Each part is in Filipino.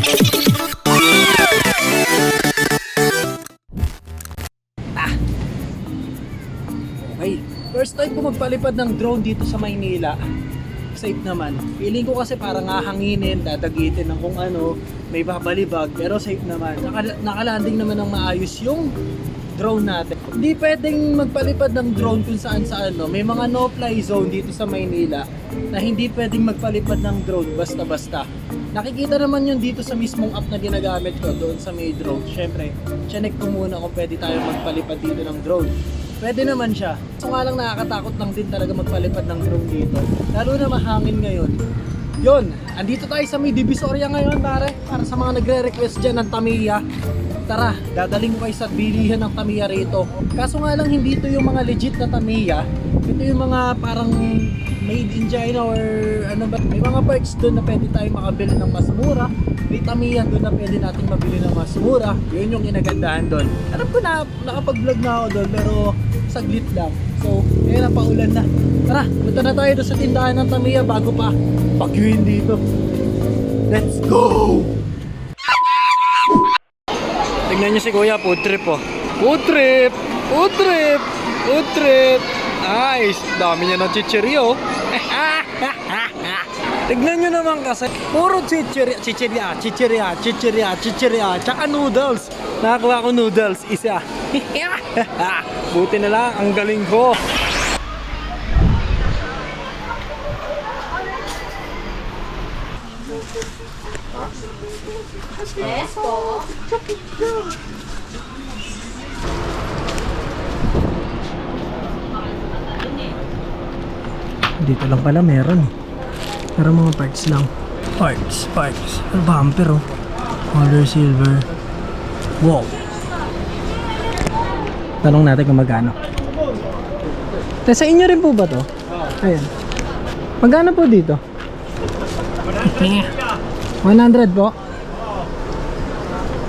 Okay, first time ko magpalipad ng drone dito sa Maynila. Safe naman. Feeling ko kasi parang hahanginin, dadagitin ng kung ano, may babalibag, pero safe naman. Nakalanding naman ng maayos yung drone natin. Hindi pwedeng magpalipad ng drone kung saan saan, no? May mga no-fly zone dito sa Maynila na hindi pwedeng magpalipad ng drone basta-basta. Nakikita naman yun dito sa mismong app na ginagamit ko doon sa may drone. Syempre, chinek ko muna kung pwede tayo magpalipad dito ng drone. Pwede naman siya. So nga lang nakakatakot lang din talaga magpalipad ng drone dito. Lalo na mahangin ngayon. Yun, andito tayo sa may Divisoria ngayon pare. Para sa mga nagre-request dyan ng Tamiya. Tara, dadaling ko kayo sa bilihan ng Tamiya rito. Kaso nga lang hindi ito yung mga legit na Tamiya. Ito yung mga parang made in China or ano ba. May mga parts doon na pwede tayo makabili ng mas mura. May Tamiya doon na pwede natin mabili ng mas mura. Yun yung inagandahan doon. Alam ko na nakapag-vlog na ako doon pero saglit lang. So, ngayon na paulan na. Tara, punta na tayo doon sa tindahan ng Tamiya bago pa bagyuhin dito. Let's go! Tignan nyo si Kuya, food trip oh. Food trip! Food trip! Food trip! Nice! Dami niya ng chichiryo. Tignan nyo naman kasi, puro chichirya, tsaka noodles. Nakakuha ko noodles, isa. Buti na lang, ang galing ko. Yes po. Dito lang pala meron. Pero mga parts lang. Parts. Bumper oh. Color silver. Wow. Tanong natin kung magkano. Sa inyo rin po ba to? Ayan. Magkano po dito? 100 po.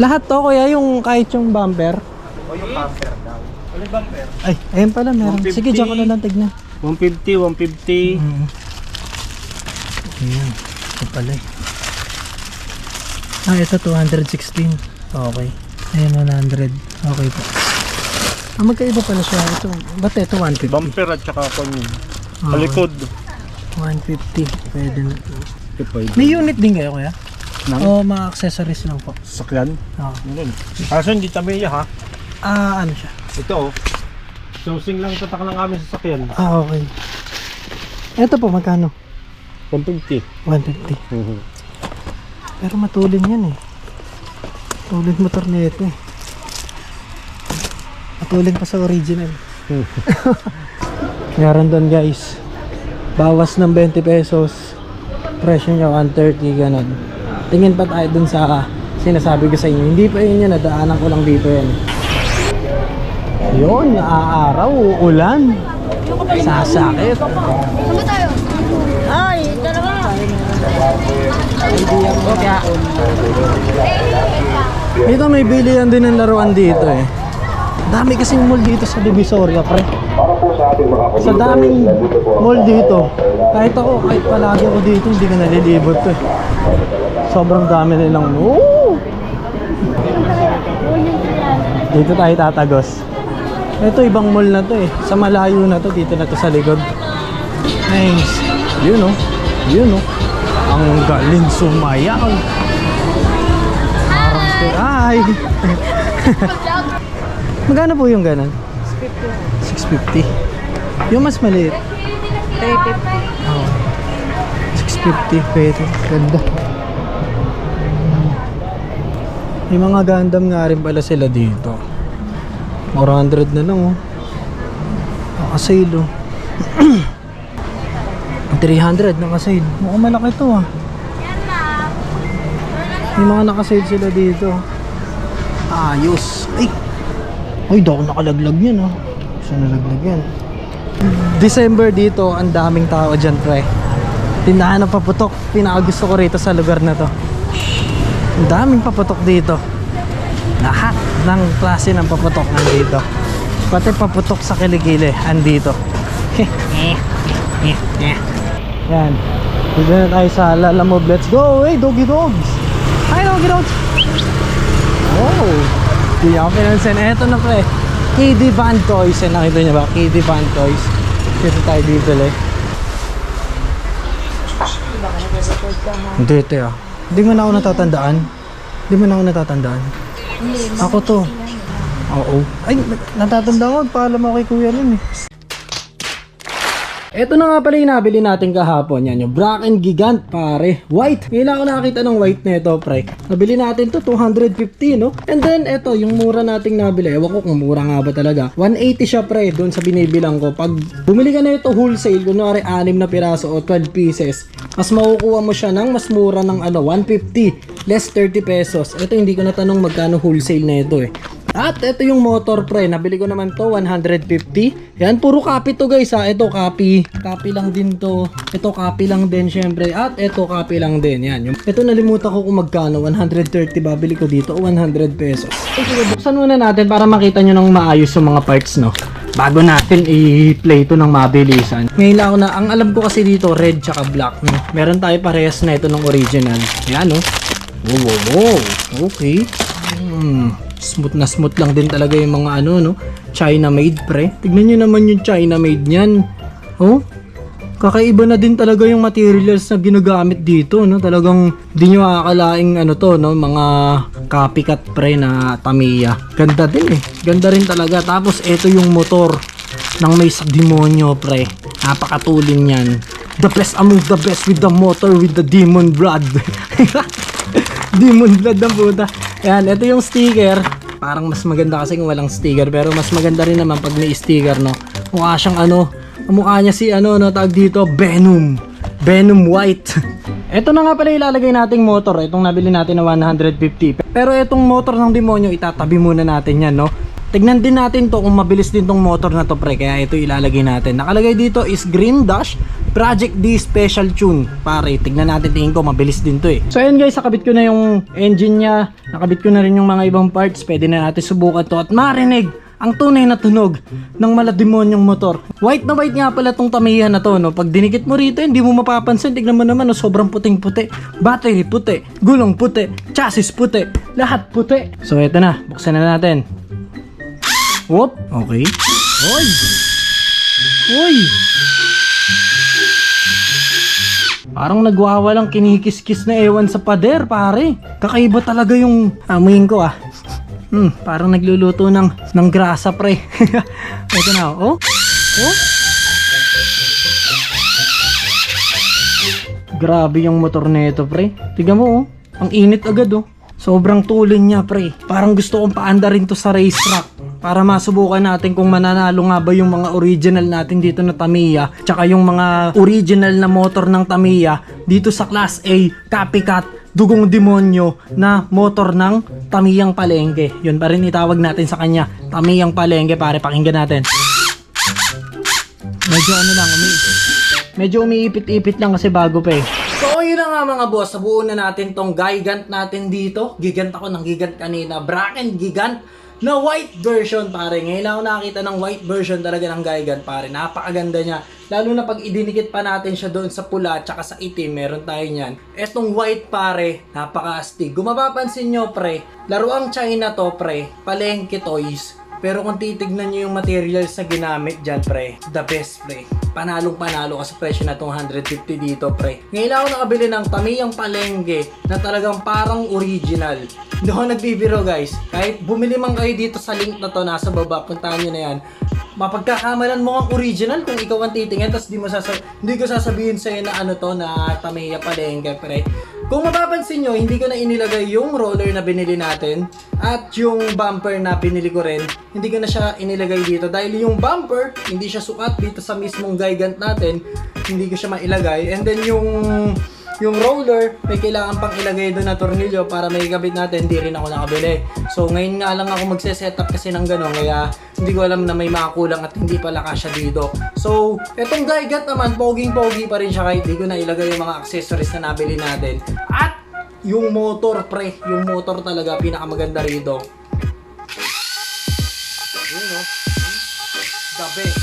Lahat to kuya, yung kahit yung bumper. O yung bumper daw. Ano bumper? Ay, ayun pala meron. 150. Sige, dyan ko na lang tignan. 150, 150. Ayan, ito pala eh. Ah, ito 216. Okay. Ayan, 100. Okay po. Ah, magkaiba pala siya. Ito, ba't ito 150? Bumper at saka kanya. Ah, Palikod. 150. Pwede na. Ito pwede. May unit din kayo kuya? Nang O mga accessories lang po? sasakyan. Oo. Kaso hindi Tamiya ha. Ah, ano siya? Ito oh. Sourcing lang tatak lang kami sasakyan. Ah, okay. Ito po, magkano? 150. 150. Pero matulin yan eh. Matulin motor na ito eh. Matulin pa sa original. Meron doon guys. Bawas ng 20 pesos. Presyo niya 130 ganun. Tingin pa tayo dun sa sinasabi ko sa inyo. Hindi pa yun yan. Nadaanan ko lang dito yan. Yun, naaaraw, uulan. Sasakit. Saan ba tayo? Ay, dalawa. Dito may bilihan din ng laruan dito eh. Dami kasing mall dito sa Divisoria pre. Sa daming mall dito. Kahit palagi ako dito, hindi ka nalilibot to eh. Sobrang dami nilang dito tayo tatagos. Ito ibang mall na to eh. Sa malayo na to, dito na to sa likod. Nice. Yun oh. Yun oh. Ang galing sumayaw. Hi! Magkano po yung ganon? 650. Yung mas maliit? 350. Oh. 650 pero ganda. May mga Gundam nga rin pala sila dito. 400 na lang oh. Nakasale oh. 300 nakasale. Mukhang malaki to ah. May mga nakasale sila dito. Ayos. Ay! Uy, daw nakalaglag yan oh. Saan nalaglag yan? December dito, ang daming tao dyan pre. Tindahan ng paputok. Pinakagusto ko rito sa lugar na to. Ang daming paputok dito. Lahat ng klase ng paputok nandito. Pati paputok sa kilikili andito. Yan. Dito na tayo sa Lalamove. Let's go! Hey, doggy dogs! Ay, no, ginawa. Oh, hindi ako pinansin. Eto na pre, KD Van Toys. Nakita niyo ba? KD Van Toys. Dito tayo bibili. Hindi ito ah. Hindi mo na ako natatandaan. Hindi mo na ako natatandaan. Ako to. Oo. Ay, natatandaan ko. Paalam ako kay Kuya Lin eh. Ito na nga pala yung nabili natin kahapon. Yan yung Bracken Gigant pare. White. Ngayon ako nakakita ng white na ito pre. Nabili natin to 250 no. And then ito yung mura nating nabili. Ewan ko kung mura nga ba talaga. 180 siya pre doon sa binibilang ko. Pag bumili ka na ito wholesale, kunwari 6 na piraso o 12 pieces, mas makukuha mo siya ng mas mura ng 150 less 30 pesos. Ito hindi ko natanong magkano wholesale na ito eh. At ito yung motor pre, nabili ko naman to 150. Yan, puro copy to guys ha. Ito copy, copy lang din to. Ito copy lang din syempre. At ito copy lang din. Yan, ito nalimutan ko kung magkano, 130 babili ko dito o 100 pesos. Okay, buksan muna natin para makita nyo ng maayos yung mga parts no. Bago natin i-play ito ng mabilisan. Ngayon lang ako na, ang alam ko kasi dito red tsaka black no. Meron tayo parehas na ito ng original. Yan no. Wow. Okay. Smooth lang din talaga yung mga no, China made pre. Tignan nyo naman yung China made niyan. Oh, kakaiba na din talaga yung materials na ginagamit dito, no. Talagang di nyo akalaing to, no, mga copycat pre na Tamiya. Ganda din eh. Ganda rin talaga. Tapos ito yung motor ng may demonyo pre. Napakatulin yan. The best among the best with the motor with the demon blood. Demon blood ng puta. Yan, ito yung sticker. Parang mas maganda kasi kung walang sticker. Pero mas maganda rin naman pag may sticker, no. Mukha siyang mukha niya si tawag dito, Venom. Venom White. Ito na nga pala ilalagay nating motor. Itong nabili natin na 150. Pero itong motor ng demonyo, itatabi muna natin yan, no. Tignan din natin to kung mabilis din tong motor na to pre. Kaya ito ilalagay natin. Nakalagay dito is Green Dash Project D Special Tune. Pare, tignan natin, tingin ko mabilis din to eh. So ayun guys, nakabit ko na yung engine niya. Nakabit ko na rin yung mga ibang parts. Pwede na natin subukan to at marinig ang tunay na tunog ng malademonyong motor. White na white nga pala tong Tamiya na to, no. Pag dinikit mo rito, hindi mo mapapansin. Tignan mo naman, no, sobrang puting-puti. Battery puti, gulong puti, chassis puti, lahat puti. So eto na, buksan na natin. Whoop, okay. Hoy! Hoy! Parang nagwawalang kinikis-kis na ewan sa pader, pare. Kakaiba talaga yung amuyin ko ah. Parang nagluluto ng grasa, pre. Ito na, oh. Oh. Grabe yung motor nito, pre. Tignan mo, oh. Ang init agad, oh. Sobrang tulin niya, pre. Parang gusto kong paanda rin to sa racetrack. Para masubukan natin kung mananalo nga ba yung mga original natin dito na Tamiya. Tsaka yung mga original na motor ng Tamiya dito sa Class A, copycat, dugong demonyo na motor ng Tamiyang Palengke. Yun pa rin itawag natin sa kanya. Tamiyang Palengke, pare, pakinggan natin. Medyo umiipit-ipit lang kasi bago pa eh. So yun na nga mga boss, sabuon na natin tong Gigant natin dito. Gigant ako ng Gigant kanina. Bracken Gigant na white version, pare. Ngayon lang ako nakakita ng white version talaga ng Gigant, pare. Napakaganda niya. Lalo na pag idinikit pa natin siya doon sa pula at sa itim, meron tayo niyan. Etong white, pare, napaka-astig. Kung mapapansin nyo, pre, laruang China to, pre. Palengke toys. Pero kung titignan nyo yung materials na ginamit dyan, pre, the best, pre. Panalong-panalo kasi presyo na itong 150 dito, pre. Ngayon ako nakabili ng Tamiyang Palengke na talagang parang original. Hindi ako nagbibiro, guys. Kahit bumili man kayo dito sa link na to, nasa baba, puntahan nyo na yan. Mapagkakamalan mo ang original kung ikaw ang titingin, tapos hindi ko sasabihin sa'yo na na Tamiya Palengke, pre. Kung mapapansin nyo, hindi ko na inilagay yung roller na binili natin at yung bumper na binili ko rin, hindi ko na siya inilagay dito dahil yung bumper, hindi siya sukat dito sa mismong Gigant natin, hindi ko siya mailagay. And then yung roller, may kailangan pang ilagay doon na tornilyo para may kabit natin, hindi rin ako nakabili. So ngayon nga lang ako magse-setup kasi ng gano'n, kaya hindi ko alam na may makakulang at hindi pala kasya dito. So, etong Gigant naman, poging-pogi pa rin siya kahit hindi ko na ilagay yung mga accessories na nabili natin. At yung motor, pre, yung motor talaga pinakamaganda rito. Yun, no? The best.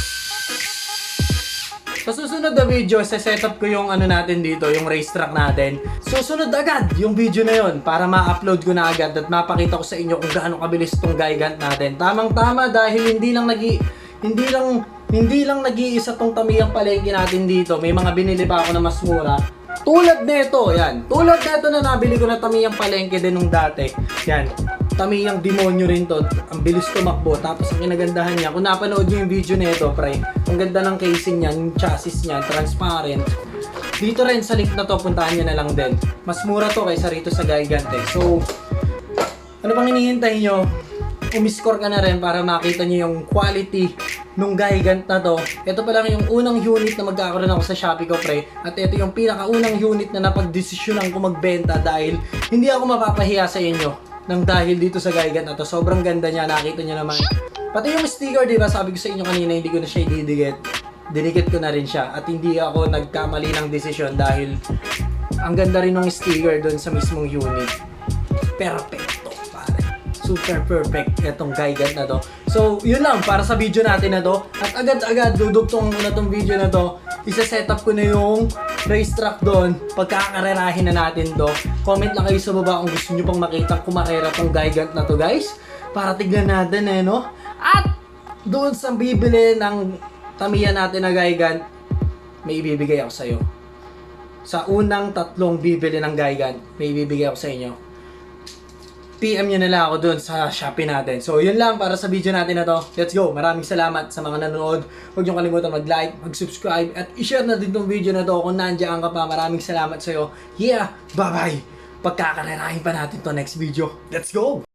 Sa susunod na video, set up ko yung ano natin dito, yung racetrack natin. Susunod agad yung video na yon para ma-upload ko na agad at mapakita ko sa inyo kung gaano kabilis itong Gigant natin. Tamang-tama dahil hindi lang nag-iisa tong Tamiyang Palengke natin dito. May mga binili pa ako na mas mura. Tulad nito, yan. Tulad nito na nabili ko na Tamiyang Palengke din nung dati. Yan. Tamiyang Demonyo rin to. Ang bilis tumakbo. Tapos ang kinagandahan niya, kung napanood niyo yung video nito, pre, ang ganda ng casing niya, yung chassis niya, transparent. Dito rin sa link na to, puntahan niyo na lang din. Mas mura to kaysa rito sa Gigant eh. So, ano pang hinihintay niyo? Umiscore ka na rin para makita niyo yung quality nung Gigant na to. Ito pa lang yung unang unit na magkakaroon ako sa Shopee ko, pre. At ito yung pinakaunang unit na napagdesisyonan ko magbenta dahil hindi ako mapapahiya sa inyo nang dahil dito sa Gigant na to. Sobrang ganda niya, nakita niyo naman. Pati yung sticker, di ba? Sabi ko sa inyo kanina, hindi ko na siya ididikit. Dinikit ko na rin siya at hindi ako nagkamali ng desisyon dahil ang ganda rin ng sticker doon sa mismong unit. Perfecto, pare. Super perfect itong Gigant na to. So, yun lang para sa video natin na to. At agad-agad, dudugtong ko na tong video na to. Isa-set up ko na yung racetrack doon. Pagkakarerahin na natin to. Comment lang kayo sa baba kung gusto nyo pang makita kumakera tong Gigant na to, guys. Para tignan natin eh, no? At doon sa bibili ng Tamiya natin na Gigant, may ibibigay ako sa'yo. Sa unang 3 bibili ng Gigant, may ibibigay ako sa inyo. PM nyo na lang ako dun sa Shopee natin. So, yun lang para sa video natin na to. Let's go! Maraming salamat sa mga nanonood. Huwag nyo kalimutan mag-like, mag-subscribe, at i-share na din tong video na to kung nandiyan ka pa. Maraming salamat sa'yo. Yeah! Bye-bye! Pagkakarerahin pa natin to next video. Let's go!